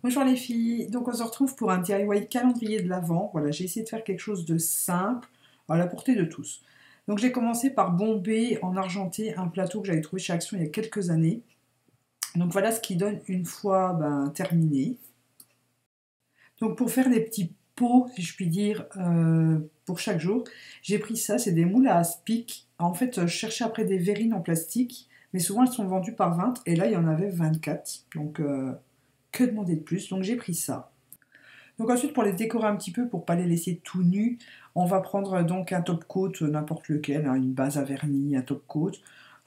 Bonjour les filles, donc on se retrouve pour un DIY calendrier de l'Avent. Voilà, j'ai essayé de faire quelque chose de simple, à la portée de tous. Donc j'ai commencé par bomber en argenté un plateau que j'avais trouvé chez Action il y a quelques années. Donc voilà ce qui donne une fois terminé. Donc pour faire des petits pots, si je puis dire, pour chaque jour, j'ai pris ça, c'est des moules à aspic. En fait, je cherchais après des verrines en plastique, mais souvent elles sont vendues par 20, et là il y en avait 24. Donc que demander de plus? Donc j'ai pris ça. Donc ensuite, pour les décorer un petit peu, pour pas les laisser tout nus, on va prendre donc un top coat, n'importe lequel, hein, une base à vernis, un top coat.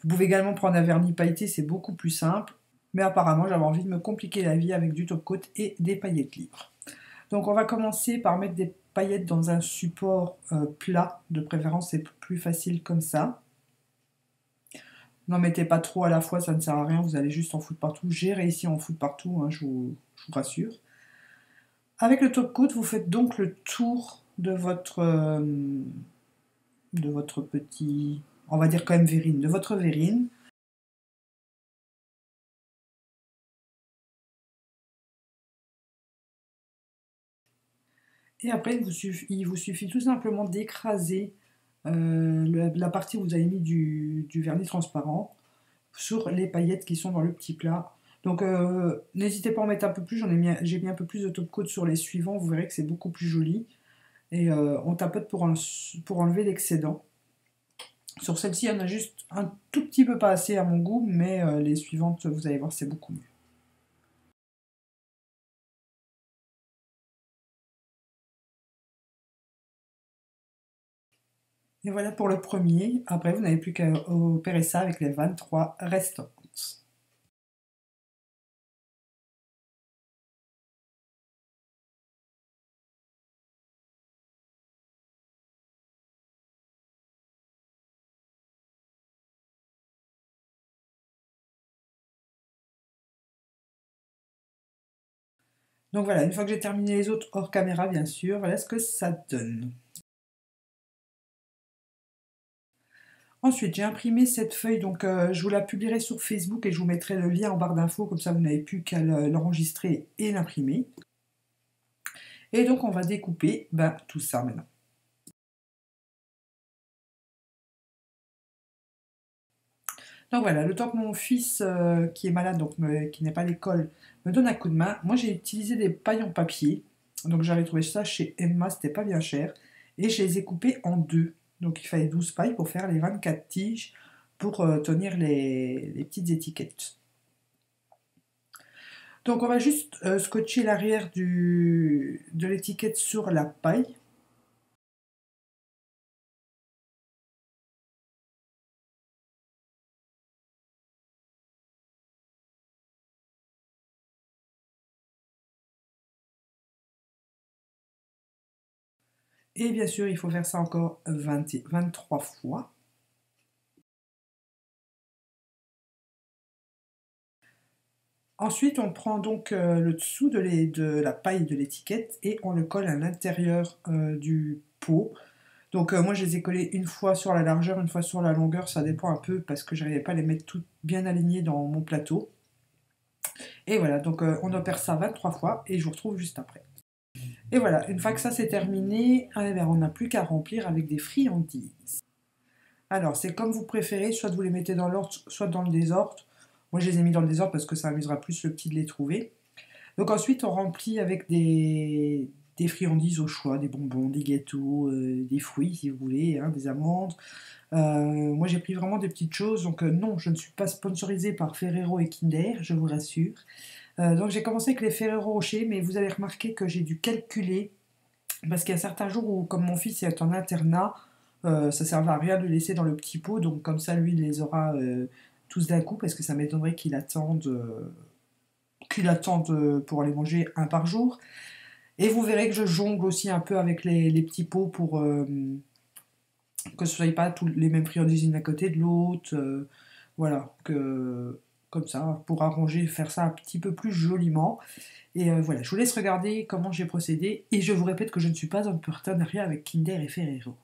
Vous pouvez également prendre un vernis pailleté, c'est beaucoup plus simple. Mais apparemment, j'avais envie de me compliquer la vie avec du top coat et des paillettes libres. Donc on va commencer par mettre des paillettes dans un support plat, de préférence c'est plus facile comme ça. N'en mettez pas trop à la fois, ça ne sert à rien, vous allez juste en foutre partout. J'ai réussi à en foutre partout, hein, je vous rassure. Avec le top coat, vous faites donc le tour de votre petit, on va dire quand même verrine, de votre verrine. Et après, il vous suffit tout simplement d'écraser la partie où vous avez mis du vernis transparent sur les paillettes qui sont dans le petit plat. Donc n'hésitez pas à en mettre un peu plus, j'ai mis un peu plus de top coat sur les suivants, vous verrez que c'est beaucoup plus joli. Et on tapote pour enlever l'excédent. Sur celle-ci, il y en a juste un tout petit peu pas assez à mon goût, mais les suivantes, vous allez voir, c'est beaucoup mieux. Et voilà pour le premier. Après, vous n'avez plus qu'à opérer ça avec les 23 restantes. Donc voilà, une fois que j'ai terminé les autres, hors caméra bien sûr, voilà ce que ça donne. Ensuite, j'ai imprimé cette feuille, donc je vous la publierai sur Facebook et je vous mettrai le lien en barre d'infos, comme ça vous n'avez plus qu'à l'enregistrer et l'imprimer. Et donc on va découper tout ça maintenant. Donc voilà, le temps que mon fils, qui est malade, donc qui n'est pas à l'école, me donne un coup de main, moi j'ai utilisé des pailles en papier. Donc j'avais trouvé ça chez Emma, c'était pas bien cher. Et je les ai coupées en deux. Donc il fallait 12 pailles pour faire les 24 tiges pour tenir les petites étiquettes. Donc on va juste scotcher l'arrière de l'étiquette sur la paille. Et bien sûr, il faut faire ça encore 23 fois. Ensuite, on prend donc le dessous de la paille de l'étiquette et on le colle à l'intérieur du pot. Donc moi, je les ai collés une fois sur la largeur, une fois sur la longueur, ça dépend un peu parce que je n'arrivais pas à les mettre toutes bien alignées dans mon plateau. Et voilà, donc on opère ça 23 fois et je vous retrouve juste après. Et voilà, une fois que ça c'est terminé, eh bien, on n'a plus qu'à remplir avec des friandises. Alors, c'est comme vous préférez, soit vous les mettez dans l'ordre, soit dans le désordre. Moi, je les ai mis dans le désordre parce que ça amusera plus le petit de les trouver. Donc ensuite, on remplit avec des friandises au choix, des bonbons, des gâteaux, des fruits si vous voulez, hein, des amandes. Moi, j'ai pris vraiment des petites choses. Donc non, je ne suis pas sponsorisée par Ferrero et Kinder, je vous rassure. Donc j'ai commencé avec les Ferrero Rocher, mais vous avez remarqué que j'ai dû calculer parce qu'il y a certains jours où, comme mon fils est en internat, ça ne servait à rien de le laisser dans le petit pot. Donc comme ça, lui, il les aura tous d'un coup parce que ça m'étonnerait qu'il attende pour les manger un par jour. Et vous verrez que je jongle aussi un peu avec les petits pots pour que ce ne soit pas tous les mêmes friandises l'une à côté de l'autre. Voilà, comme ça, pour arranger, faire ça un petit peu plus joliment. Et voilà, je vous laisse regarder comment j'ai procédé. Et je vous répète que je ne suis pas en partenariat avec Kinder et Ferrero.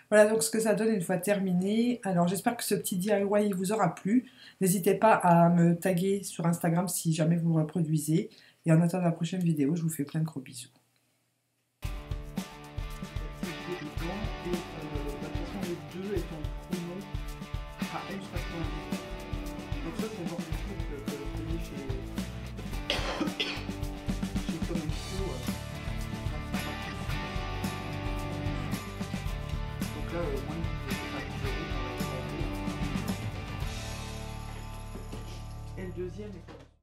Voilà donc ce que ça donne une fois terminé. Alors j'espère que ce petit DIY vous aura plu. N'hésitez pas à me taguer sur Instagram si jamais vous le reproduisez. Et en attendant la prochaine vidéo, je vous fais plein de gros bisous. Donc ça c'est le genre de truc